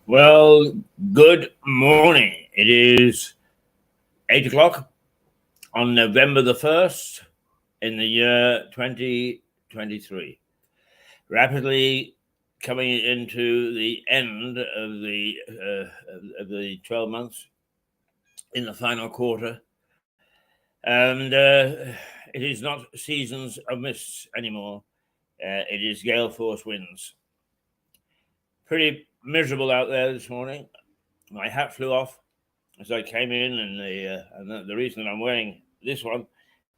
Well, good morning. It is 8 o'clock on November the 1st in the year 2023. Rapidly coming into the end of the 12 months in the final quarter. And it is not seasons of mists anymore. It is gale force winds. Pretty miserable out there this morning. My hat flew off as I came in, and the reason I'm wearing this one,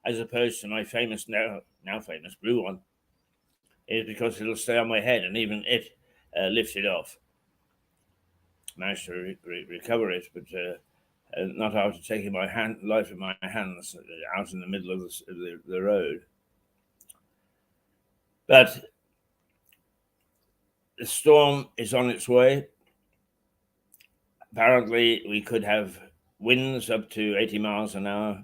as opposed to my famous now famous blue one, is because it'll stay on my head, and even it lifted off. Managed to recover it, but not after taking my life in my hands out in the middle of the road. But the storm is on its way. Apparently, we could have winds up to 80 miles an hour.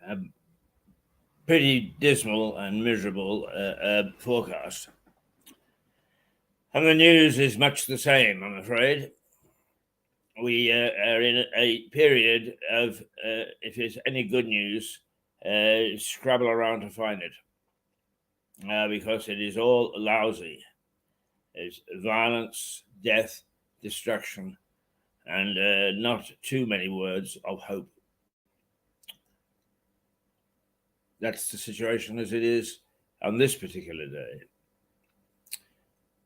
A pretty dismal and miserable forecast. And the news is much the same, I'm afraid. We are in a period of, if there's any good news, scrabble around to find it. Because it is all lousy. There's violence, death, destruction, and not too many words of hope. That's the situation as it is on this particular day.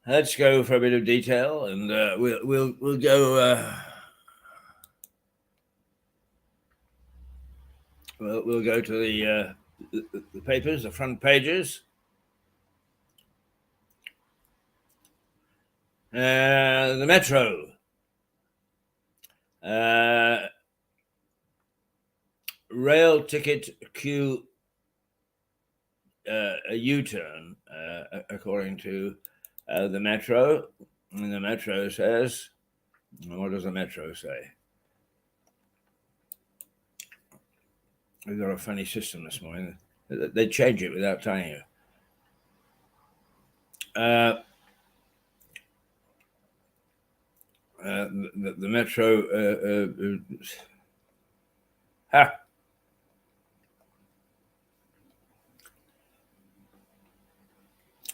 Let's go for a bit of detail, and we'll go. We'll go to the papers, the front pages. The Metro. Rail ticket queue, a U-turn, according to the Metro. And the Metro says, what does the Metro say? We've got a funny system this morning. They change it without telling you. The Metro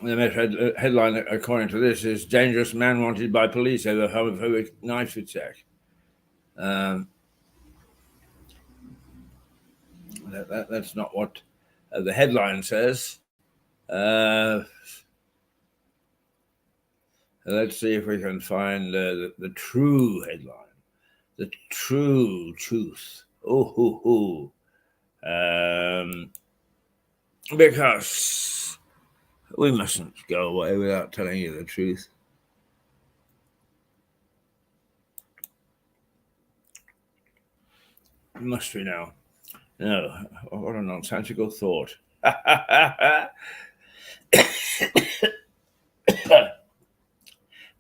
The Metro headline, according to this, is "Dangerous Man Wanted by Police Over Homophobic Knife Attack." That's not what the headline says. Let's see if we can find the true headline, the true truth. Because we mustn't go away without telling you the truth. Must we now? No, what a nonsensical thought.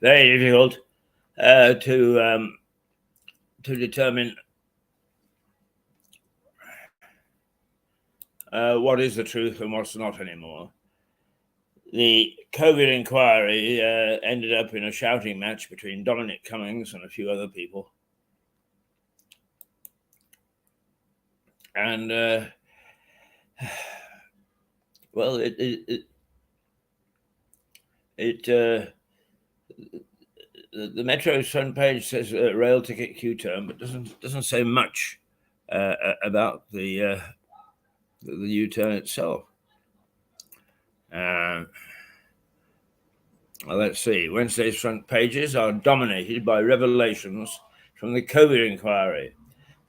Very difficult to determine what is the truth and what's not anymore. The COVID inquiry ended up in a shouting match between Dominic Cummings and a few other people. And, well, the Metro's front page says rail ticket Q-turn, but doesn't say much about the U-turn itself. Let's see. Wednesday's front pages are dominated by revelations from the COVID inquiry.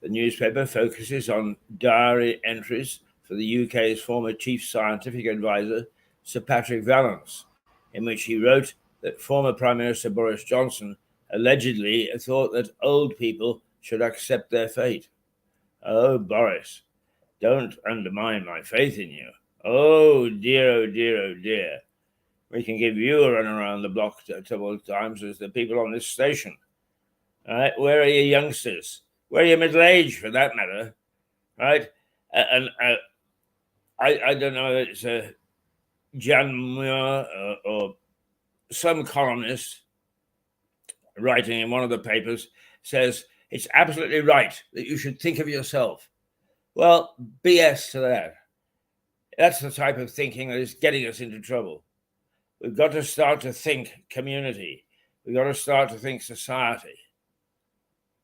The newspaper focuses on diary entries for the UK's former chief scientific advisor, Sir Patrick Vallance, in which he wrote that former Prime Minister Boris Johnson allegedly thought that old people should accept their fate. Oh, Boris, don't undermine my faith in you. Oh, dear, oh, dear, oh, dear. We can give you a run around the block several times as the people on this station. Right? Where are your youngsters? Where are your middle-aged, for that matter? Right? And I don't know if it's Jan Muir or some columnist writing in one of the papers says it's absolutely right that you should think of yourself. Well, BS to that. That's the type of thinking that is getting us into trouble. We've got to start to think community. We've got to start to think society.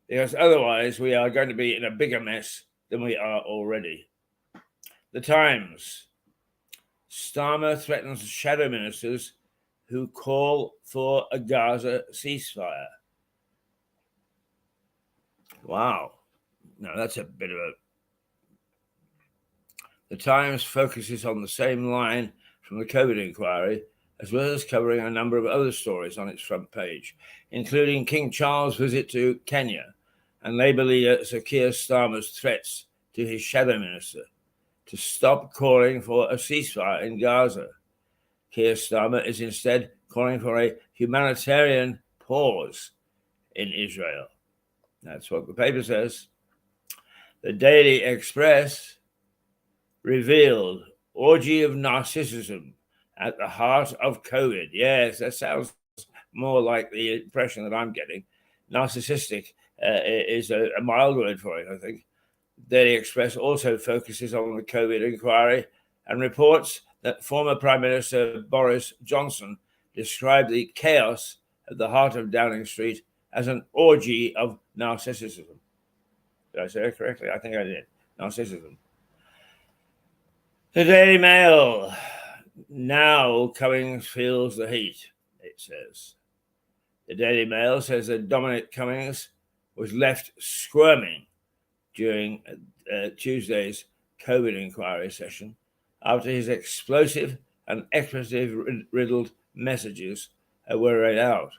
Because otherwise we are going to be in a bigger mess than we are already. The Times. Starmer threatens shadow ministers who call for a Gaza ceasefire. Wow. Now that's a bit of a... The Times focuses on the same line from the COVID inquiry, as well as covering a number of other stories on its front page, including King Charles' visit to Kenya and Labour leader Sir Keir Starmer's threats to his shadow minister to stop calling for a ceasefire in Gaza. Keir Starmer is instead calling for a humanitarian pause in Israel. That's what the paper says. The Daily Express revealed orgy of narcissism at the heart of COVID. Yes, that sounds more like the impression that I'm getting. Narcissistic is a mild word for it, I think. Daily Express also focuses on the COVID inquiry and reports that former Prime Minister Boris Johnson described the chaos at the heart of Downing Street as an orgy of narcissism. Did I say it correctly? I think I did. Narcissism. The Daily Mail. Now Cummings feels the heat, it says. The Daily Mail says that Dominic Cummings was left squirming during Tuesday's COVID inquiry session after his explosive and expletive-riddled messages were read out.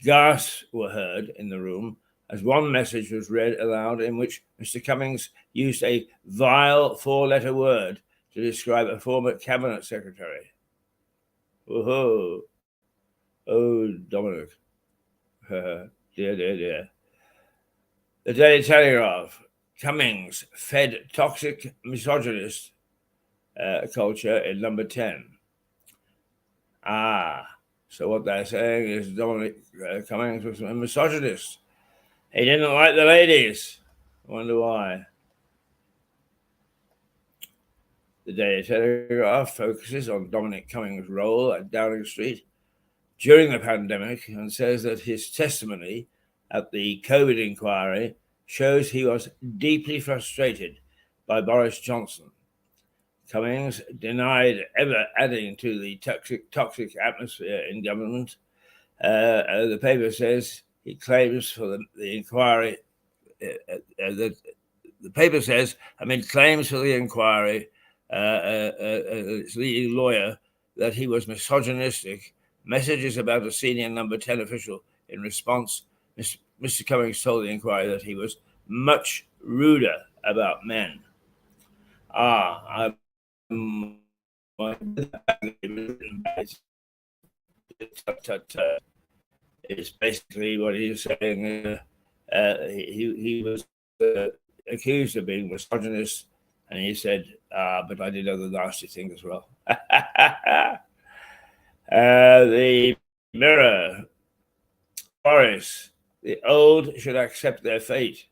Gasps were heard in the room as one message was read aloud in which Mr. Cummings used a vile four-letter word to describe a former cabinet secretary. Whoa. Oh, Dominic. Dear, dear, dear. The Daily Telegraph. Cummings fed toxic misogynist culture in number 10. So what they're saying is Dominic Cummings was a misogynist. He didn't like the ladies. I wonder why. The Daily Telegraph focuses on Dominic Cummings' role at Downing Street during the pandemic and says that his testimony at the COVID inquiry shows he was deeply frustrated by Boris Johnson. Cummings denied ever adding to the toxic atmosphere in government. The paper says he claims for the inquiry. The paper says claims for the inquiry. Its leading lawyer that he was misogynistic. Messages about a senior number 10 official. In response, Mr. Cummings told the inquiry that he was much ruder about men. It's basically what he's saying. He was accused of being misogynist, and he said, but I did other nasty things as well. The Mirror. Boris, the old should accept their fate.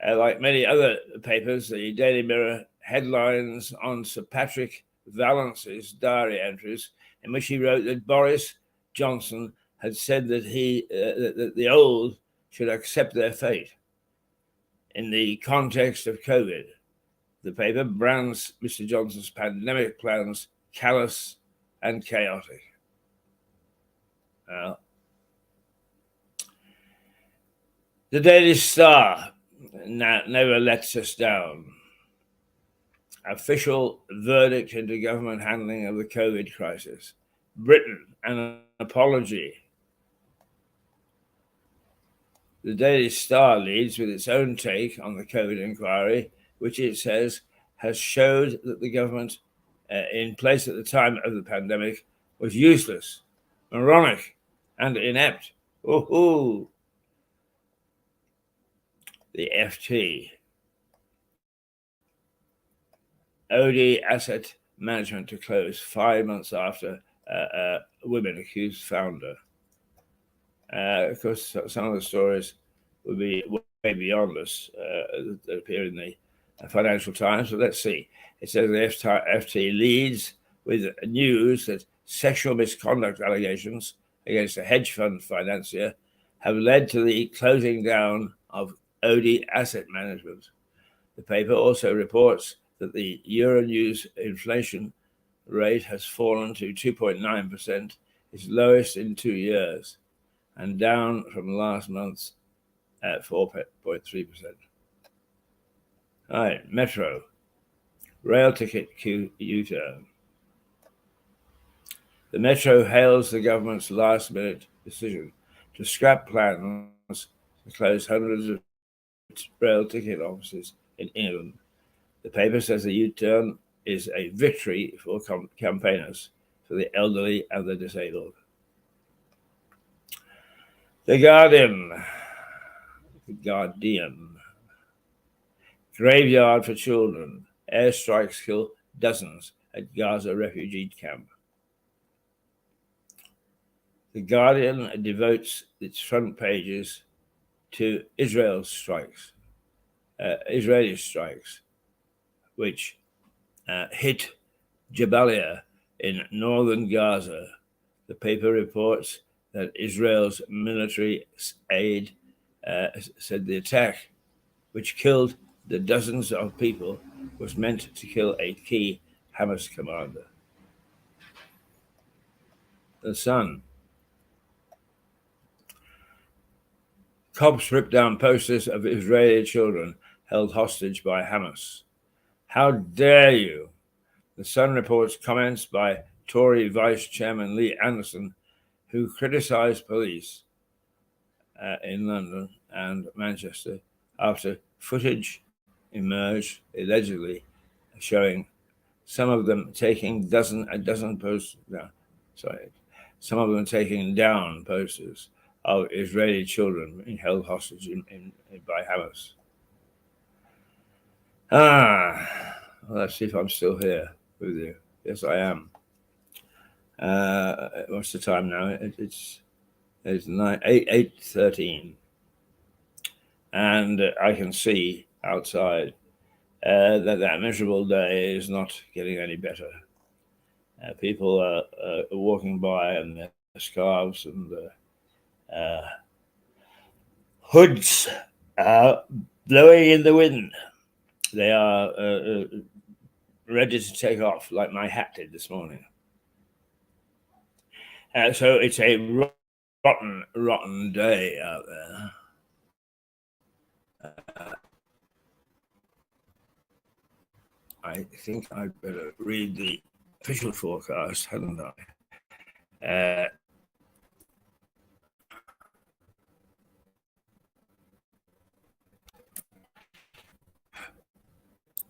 Like many other papers, the Daily Mirror headlines on Sir Patrick Vallance's diary entries, in which he wrote that Boris Johnson had said that that the old should accept their fate. In the context of COVID, the paper brands Mr. Johnson's pandemic plans callous and chaotic. Well, The Daily Star never lets us down. Official verdict into government handling of the COVID crisis. Britain, an apology. The Daily Star leads with its own take on the COVID inquiry, which it says has showed that the government in place at the time of the pandemic was useless, moronic, and inept. Ooh. The FT. OD Asset Management to close 5 months after women accused founder. Of course, some of the stories would be way beyond us that appear in the Financial Times, but let's see. It says the FT leads with news that sexual misconduct allegations against a hedge fund financier have led to the closing down of OD Asset Management. The paper also reports that the Euronews inflation rate has fallen to 2.9%, its lowest in 2 years, and down from last month's at 4.3%. All right, Metro. Rail ticket queue U-turn. The Metro hails the government's last-minute decision to scrap plans to close hundreds of rail ticket offices in England. The paper says the U-turn is a victory for campaigners, for the elderly and the disabled. The Guardian. Graveyard for children. Airstrikes kill dozens at Gaza refugee camp. The Guardian devotes its front pages to Israeli strikes, which hit Jabalia in northern Gaza. The paper reports that Israel's military aid said the attack, which killed the dozens of people, was meant to kill a key Hamas commander. The Sun. Cops ripped down posters of Israeli children held hostage by Hamas. How dare you? The Sun reports comments by Tory Vice Chairman Lee Anderson, who criticized police in London and Manchester after footage emerged, allegedly, showing some of them taking some of them taking down posters of Israeli children being held hostage by Hamas. Well, let's see if I'm still here with you. Yes, I am. What's the time now? It's 8:13, and I can see outside that miserable day is not getting any better. People are walking by in their scarves and hoods are blowing in the wind. They are ready to take off, like my hat did this morning. So it's a rotten day out there. I think I'd better read the official forecast, hadn't I?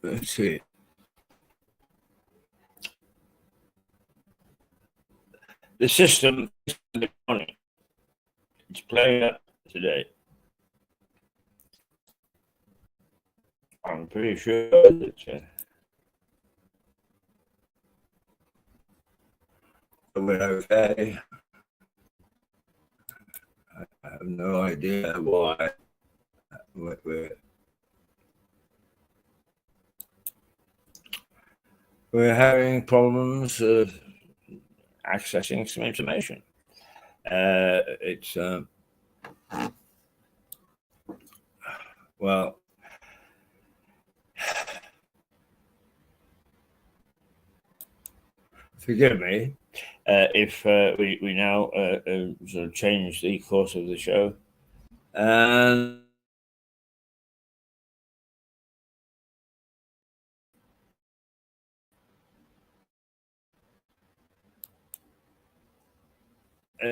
Let's see. The system is morning. It's playing up today. I'm pretty sure that we're okay. I have no idea why we're having problems accessing some information. It's well, forgive me if we now sort of change the course of the show, and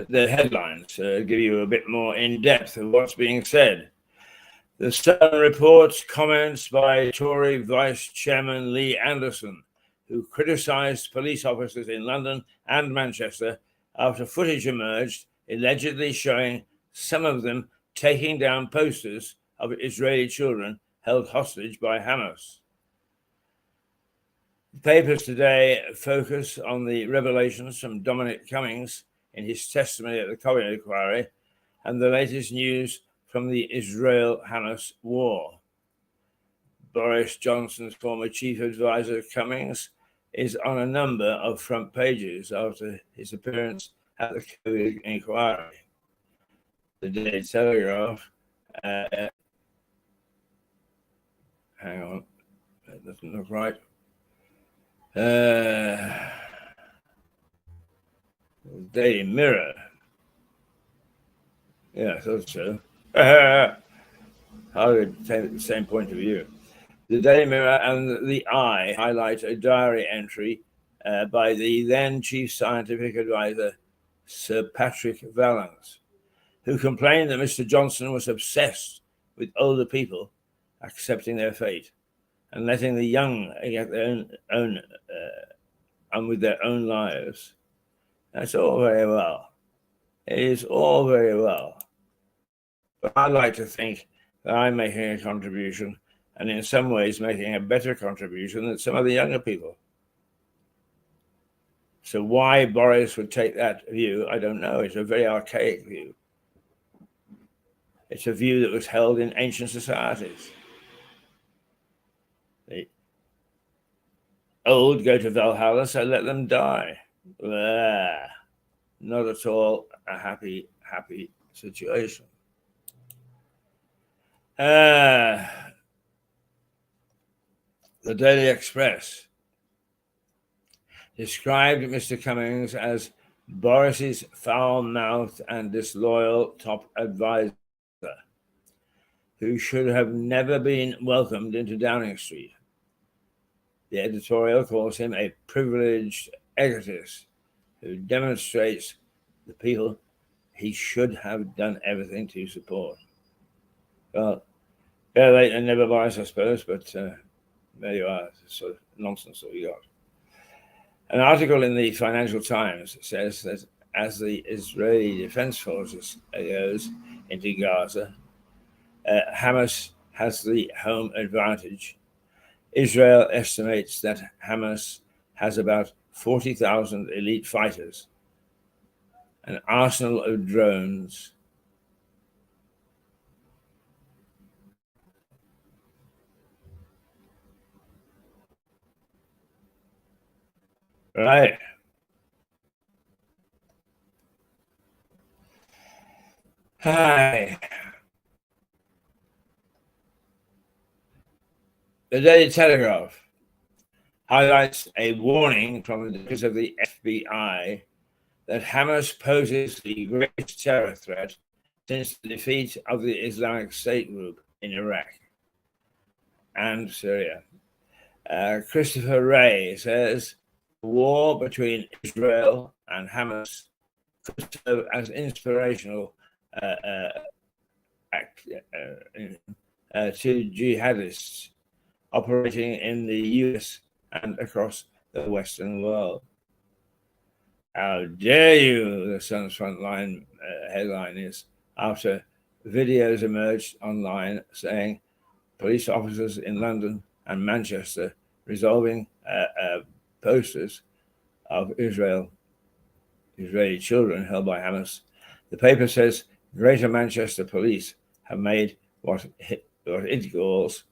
the headlines, give you a bit more in depth of what's being said. The Sun reports comments by Tory Vice Chairman Lee Anderson, who criticised police officers in London and Manchester after footage emerged allegedly showing some of them taking down posters of Israeli children held hostage by Hamas. The papers today focus on the revelations from Dominic Cummings in his testimony at the Collier inquiry and the latest news from the Israel-Hamas war. Boris Johnson's former chief advisor, Cummings, is on a number of front pages after his appearance at the Collier inquiry. The Daily Telegraph, hang on, that doesn't look right. Daily Mirror. Yeah, I thought so. I would take the same point of view. The Daily Mirror and the Eye highlight a diary entry by the then chief scientific advisor, Sir Patrick Vallance, who complained that Mr. Johnson was obsessed with older people accepting their fate and letting the young get their own and with their own lives. That's all very well. It is all very well. But I like to think that I'm making a contribution, and in some ways making a better contribution than some of the younger people. So why Boris would take that view, I don't know. It's a very archaic view. It's a view that was held in ancient societies. The old go to Valhalla, so let them die. Not at all a happy situation. The Daily Express described Mr. Cummings as Boris's foul-mouthed and disloyal top advisor, who should have never been welcomed into Downing Street. The editorial calls him a privileged egotist who demonstrates the people he should have done everything to support. Well, better late than never, Boris, I suppose, but there you are. It's sort of nonsense that we got. An article in the Financial Times says that as the Israeli Defense Forces goes into Gaza, Hamas has the home advantage. Israel estimates that Hamas has about 40,000 elite fighters, an arsenal of drones, right? Hi. The Daily Telegraph highlights a warning from the directors of the FBI that Hamas poses the greatest terror threat since the defeat of the Islamic State group in Iraq and Syria. Christopher Wray says the war between Israel and Hamas could serve as inspirational to jihadists operating in the US and across the Western world. How dare you, the Sun's frontline headline is, after videos emerged online saying police officers in London and Manchester resolving posters of Israeli children held by Hamas. The paper says Greater Manchester Police have made what it calls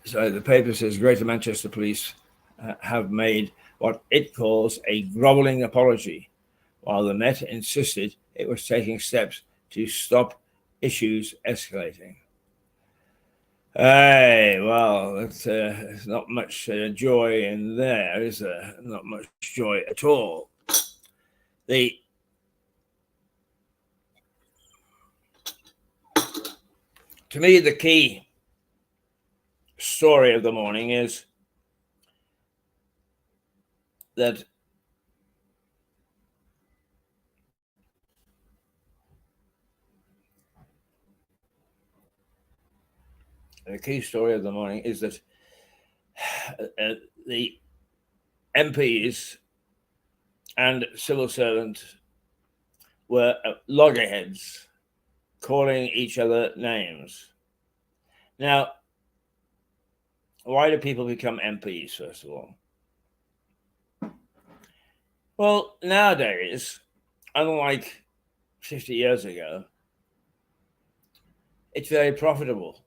so the paper says Greater Manchester Police have made what it calls a grovelling apology, while the Met insisted it was taking steps to stop issues escalating. Hey, well, there's not much joy in there, is there? Not much joy at all. To me, the key story of the morning is that the key story of the morning is that the MPs and civil servants were loggerheads calling each other names. Now, why do people become MPs, first of all? Well, nowadays, unlike 50 years ago, it's very profitable.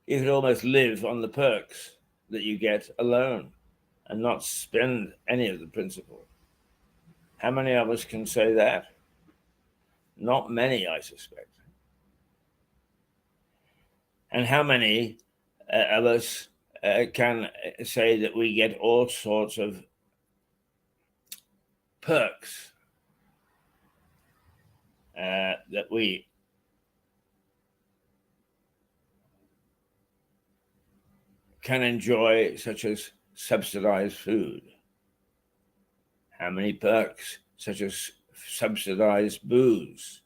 You could almost live on the perks that you get alone and not spend any of the principal. How many of us can say that? Not many, I suspect. And how many of us can say that we get all sorts of perks that we can enjoy, such as subsidized food? How many perks, such as subsidized booze?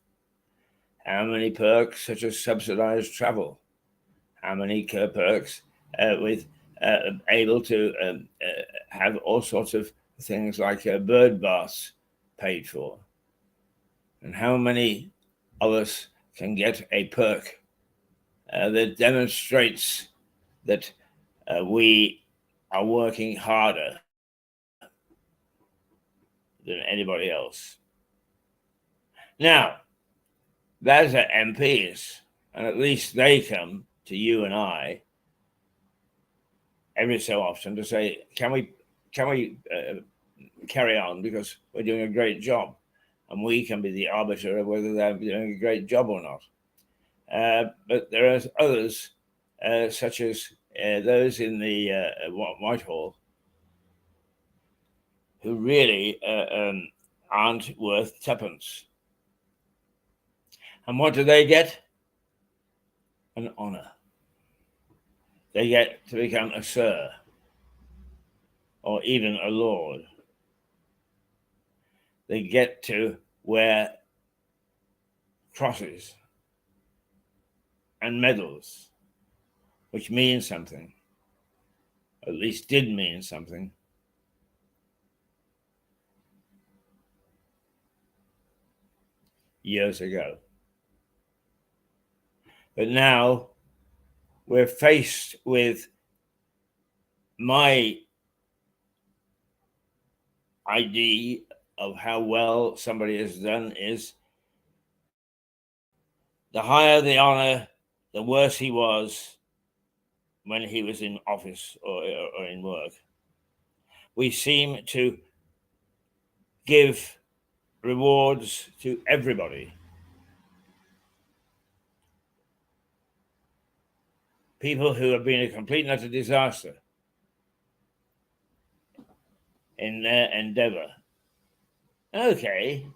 How many perks, such as subsidized travel? How many perks with able to have all sorts of things like bird baths paid for? And how many of us can get a perk that demonstrates that we are working harder than anybody else? Now, those are MPs, and at least they come to you and I every so often to say, can we carry on, because we're doing a great job, and we can be the arbiter of whether they're doing a great job or not. But there are others, such as those in the Whitehall, who really aren't worth tuppence. And what do they get? An honour. They get to become a sir, or even a lord. They get to wear crosses and medals, which means something, at least did mean something. Years ago. But now we're faced with my idea of how well somebody has done is the higher the honor, the worse he was when he was in office or in work. We seem to give rewards to everybody. People who have been a complete and utter disaster in their endeavor. Okay,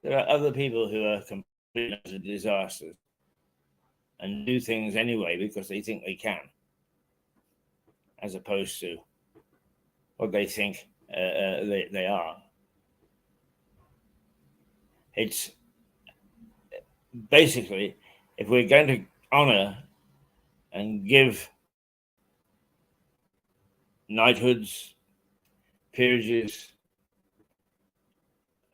there are other people who are complete and utter disasters and do things anyway because they think they can, as opposed to what they think they are. It's basically, if we're going to honor and give knighthoods, peerages,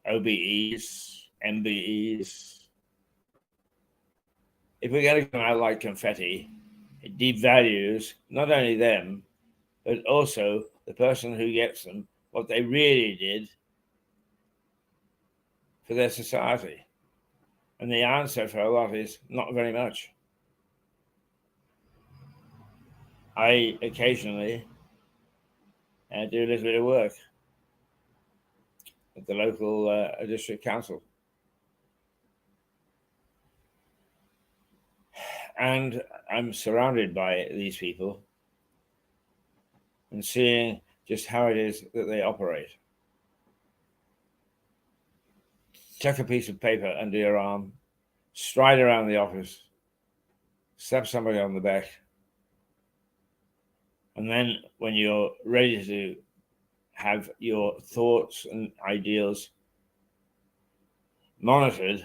OBEs, MBEs, if we're going to come out like confetti, it devalues not only them, but also the person who gets them, what they really did for their society. And the answer for a lot is not very much. I occasionally do a little bit of work at the local district council. And I'm surrounded by these people and seeing just how it is that they operate. Tuck a piece of paper under your arm, stride around the office, slap somebody on the back, and then when you're ready to have your thoughts and ideals monitored,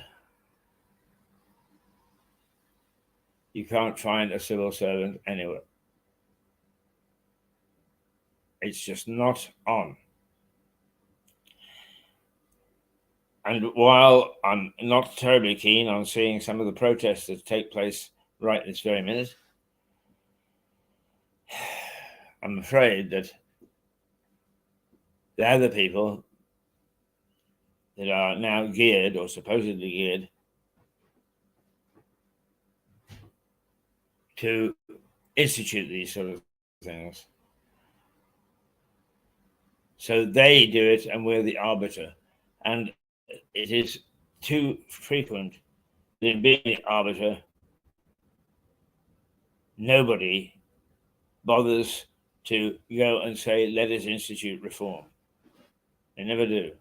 you can't find a civil servant anywhere. It's just not on. And while I'm not terribly keen on seeing some of the protests that take place right this very minute, I'm afraid that the other people that are now geared or supposedly geared to institute these sort of things. So they do it and we're the arbiter. And it is too frequent that in being the arbiter, nobody bothers to go and say, let us institute reform. They never do.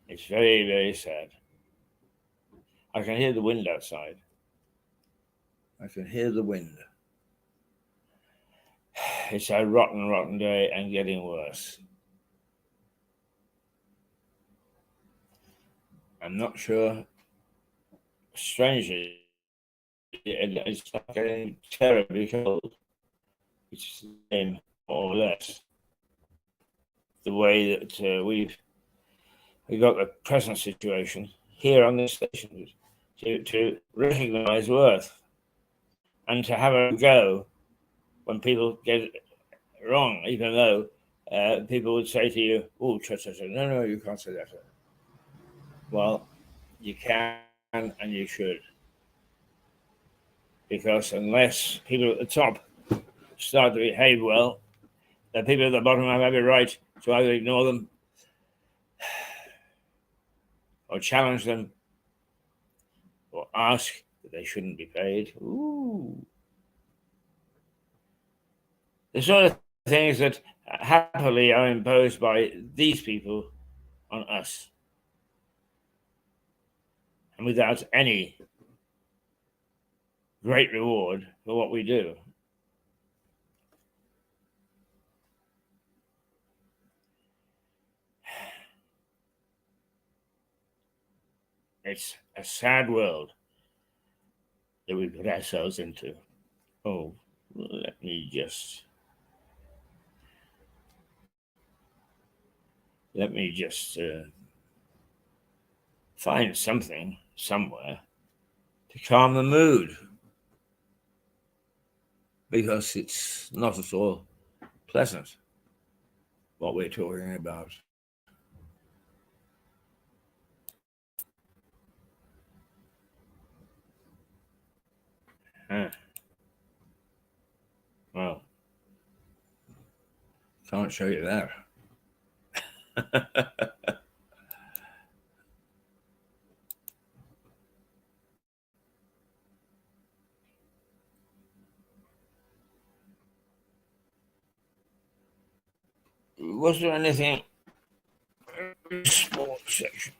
It's very, very sad. I can hear the wind outside. I can hear the wind. It's a rotten, rotten day and getting worse. I'm not sure. Strangely, it's getting terribly cold. It's the same, more or less, the way that we've got the present situation here on this station to recognise worth and to have a go when people get it wrong, even though people would say to you, oh, no, you can't say that. Well, you can and you should. Because unless people at the top start to behave well, the people at the bottom have every right to either ignore them or challenge them or ask that they shouldn't be paid. Ooh. The sort of things that happily are imposed by these people on us and without any great reward for what we do. It's a sad world that we put ourselves into. Oh, let me just find something somewhere to calm the mood, because it's not at all pleasant what we're talking about. Well, can't show you that. Was there anything in the sports section?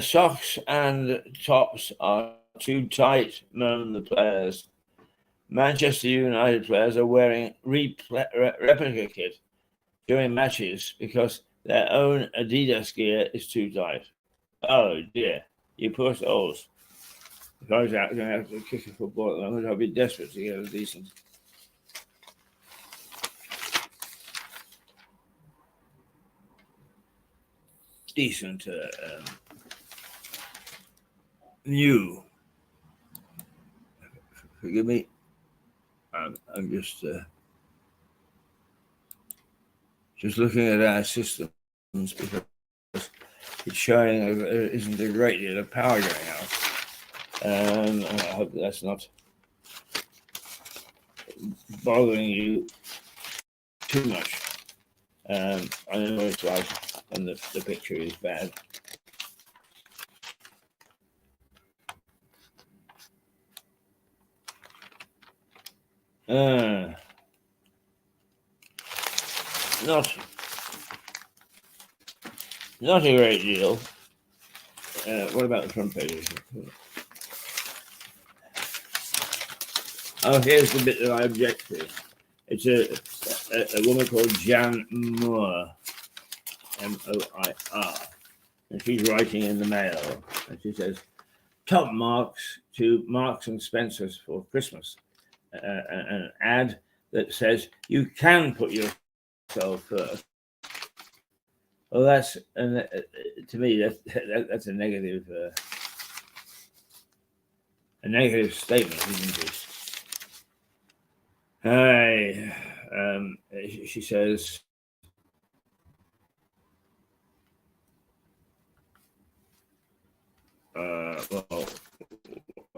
Socks and tops are too tight, moan the players. Manchester United players are wearing replica kit during matches because their own Adidas gear is too tight. Oh dear, you poor souls. If I was out going to have to kick a football at the moment, I'd be desperate to get a decent new. Forgive me. I'm just looking at our systems because it's showing there isn't a great deal of power going out. I hope that's not bothering you too much. I know it's like when the picture is bad. not a great deal. What about the front pages? Oh, here's the bit that I object to. It's a woman called Jan Moore, Moir, and she's writing in the Mail, and she says, "Top marks to Marks and Spencer's for Christmas." An ad that says you can put yourself first. Well, that's to me that's a negative statement, isn't it? She says, well,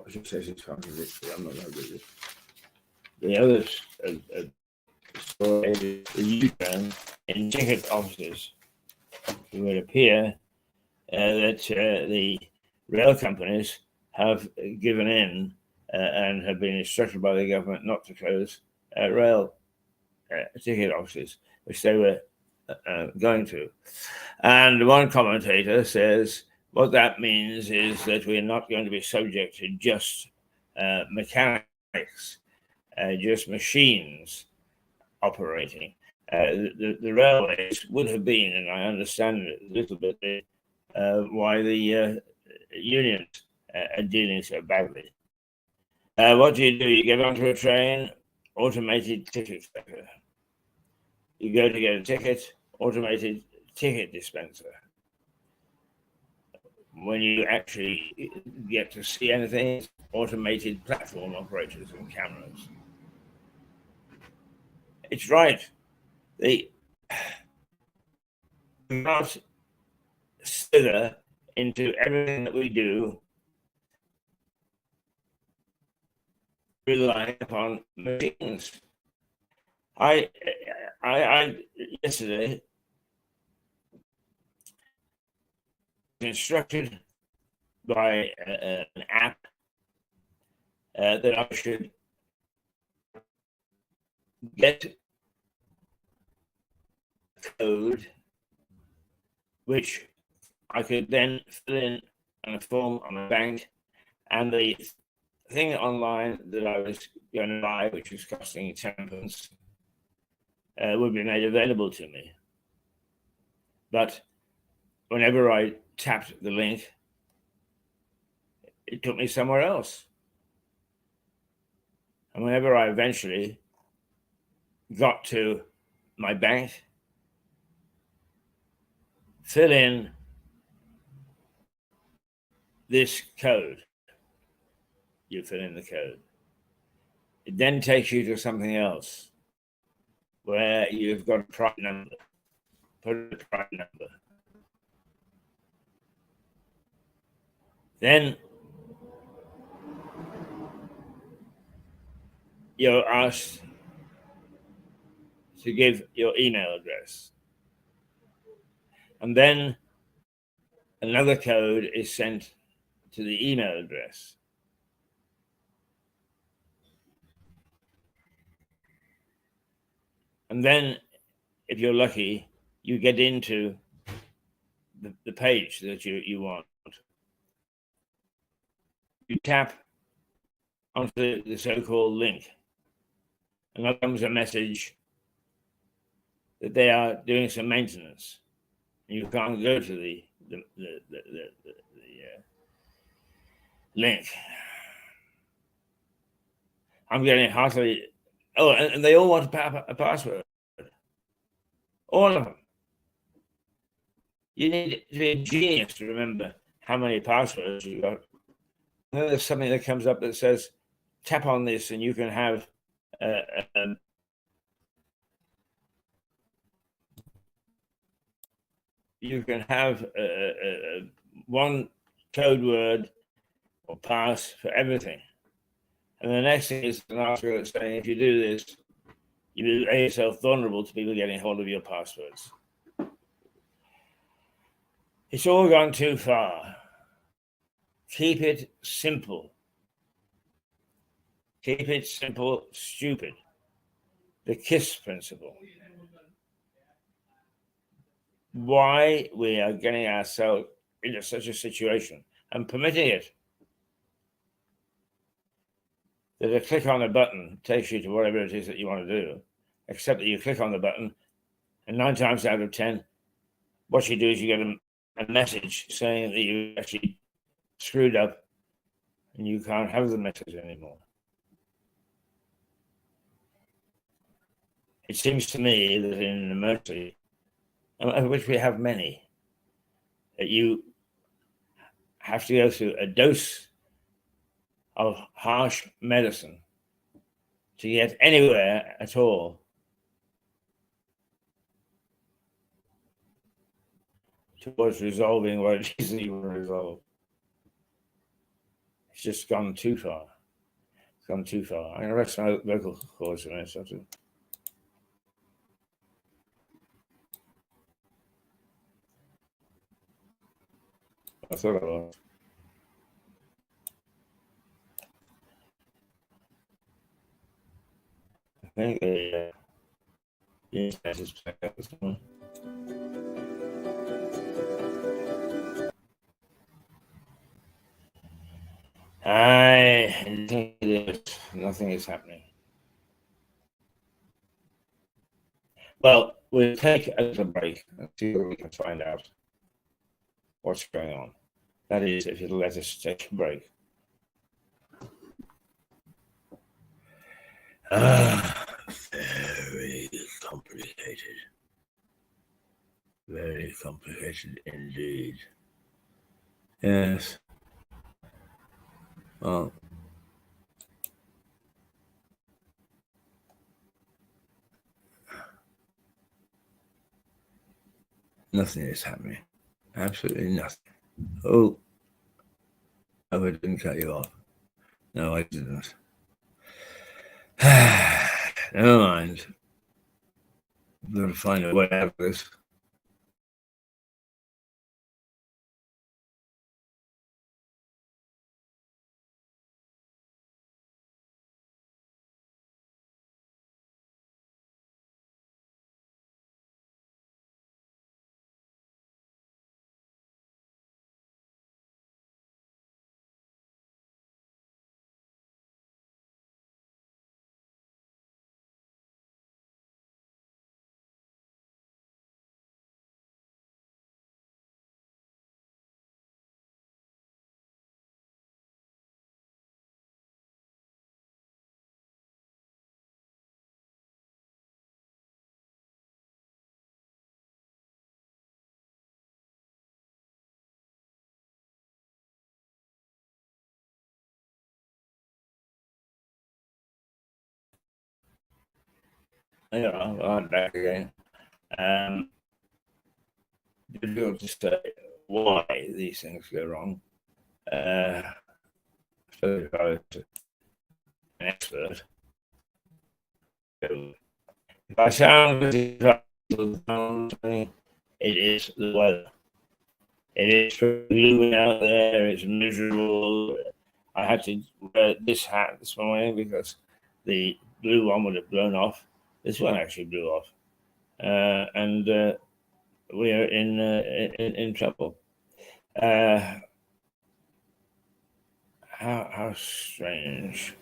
she says it's contradictory. I'm not going to read it. The other story is the U-turn in ticket offices. It would appear that the rail companies have given in and have been instructed by the government not to close rail ticket offices, which they were going to. And one commentator says what that means is that we're not going to be subject to just mechanics, just machines operating. The railways would have been, and I understand it a little bit, why the unions are dealing so badly. What do? You get onto a train, automated ticket checker. You go to get a ticket, automated ticket dispenser. When you actually get to see anything, automated platform operators and cameras. It's right. They not slither into everything that we do relying upon machines. I yesterday was instructed by an app that I should get code which I could then fill in on a form on a bank, and the thing online that I was going to buy, which was costing 10pence, would be made available to me. But whenever I tapped the link, it took me somewhere else. And whenever I eventually got to my bank, fill in this code, you fill in the code. It then takes you to something else where you've got a private number. Put a private number. Then you're asked to give your email address. And then another code is sent to the email address. And then, if you're lucky, you get into the page that you want. You tap onto the so-called link, and that comes a message that they are doing some maintenance. You can't go to the link. I'm getting heartily. Oh, and they all want a password. All of them. You need to be a genius to remember how many passwords you got. And then there's something that comes up that says, tap on this and you can have one code word or pass for everything. And the next thing is an article that's saying if you do this, you make yourself vulnerable to people getting hold of your passwords. It's all gone too far. Keep it simple. Keep it simple, stupid. The KISS principle. why we are getting ourselves into such a situation and permitting it. That a click on a button takes you to whatever it is that you want to do, except that you click on the button, and 9 times out of 10, what you do is you get a message saying that you actually screwed up and you can't have the message anymore. It seems to me that in an emergency, of which we have many, that you have to go through a dose of harsh medicine to get anywhere at all. Towards resolving what it is that you want to resolve. It's just gone too far. It's gone too far. I'm going to rest my vocal cords for a minute or two. I thought I was. I think the internet is back up this morning. I think it is. Nothing is happening. Well, we'll take a little break and see if we can find out what's going on. That is, if you'll let us take a break. Very complicated. Very complicated indeed. Yes. Well, nothing is happening. Absolutely nothing. Oh, I didn't cut you off. No, I didn't. Never mind. I'm going to find a way out of this. Yeah, I'm back again. Difficult to say why these things go wrong. So if I was an expert, if I sound it is the weather. It is gloomy out there. It's miserable. I had to wear this hat this morning because the blue one would have blown off. This one actually blew off, and we are in trouble. How strange!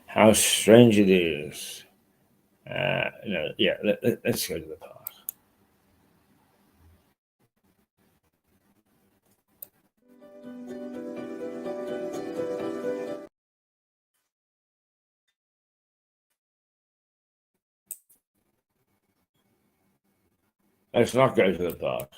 How strange it is. Yeah. Let's go to the park. Let's not go to the park.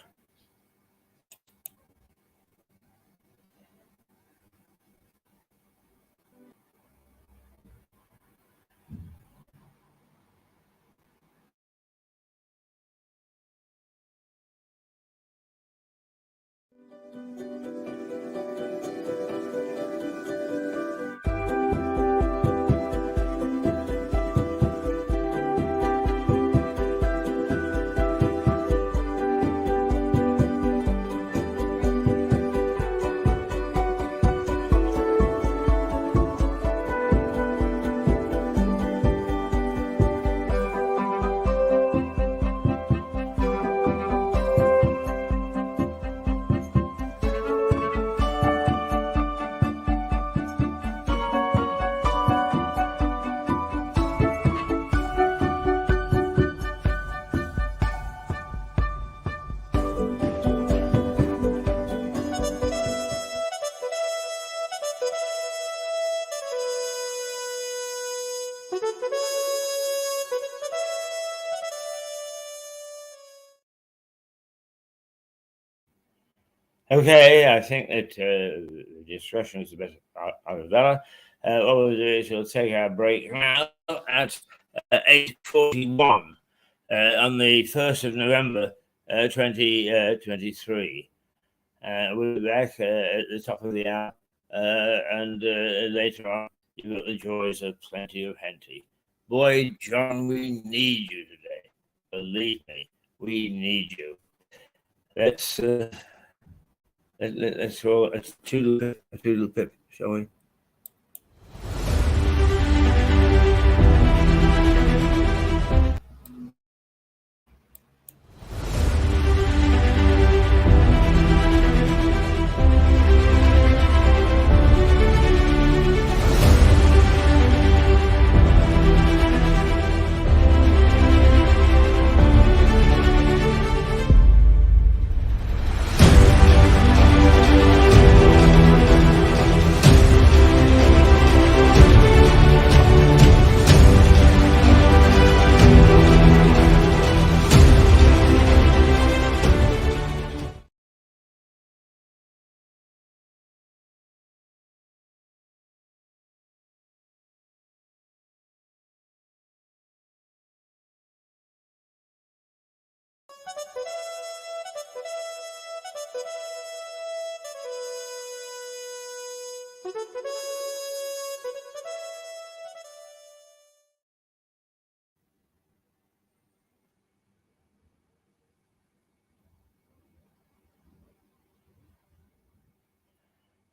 Okay, I think that the discussion is the best out of that. What we'll do is we'll take our break now at 8:41 on the 1st of November 2023. We'll be back at the top of the hour, and later on, you've got the joys of plenty of henty. Boy, John, we need you today. Believe me, we need you. Let's roll a toodle pip, shall we?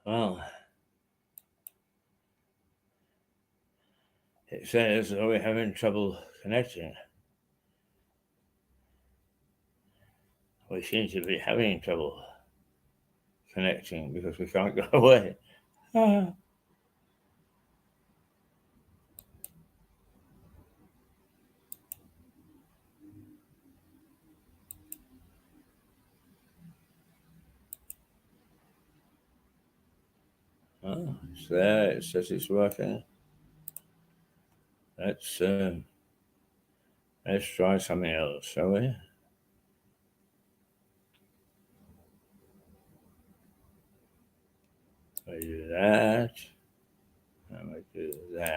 Well, it says that we're having trouble connecting. We seem to be having trouble connecting because we can't go away. Ah. Oh, it's there. It says it's working. Let's try something else, shall we? We do that, and we do that.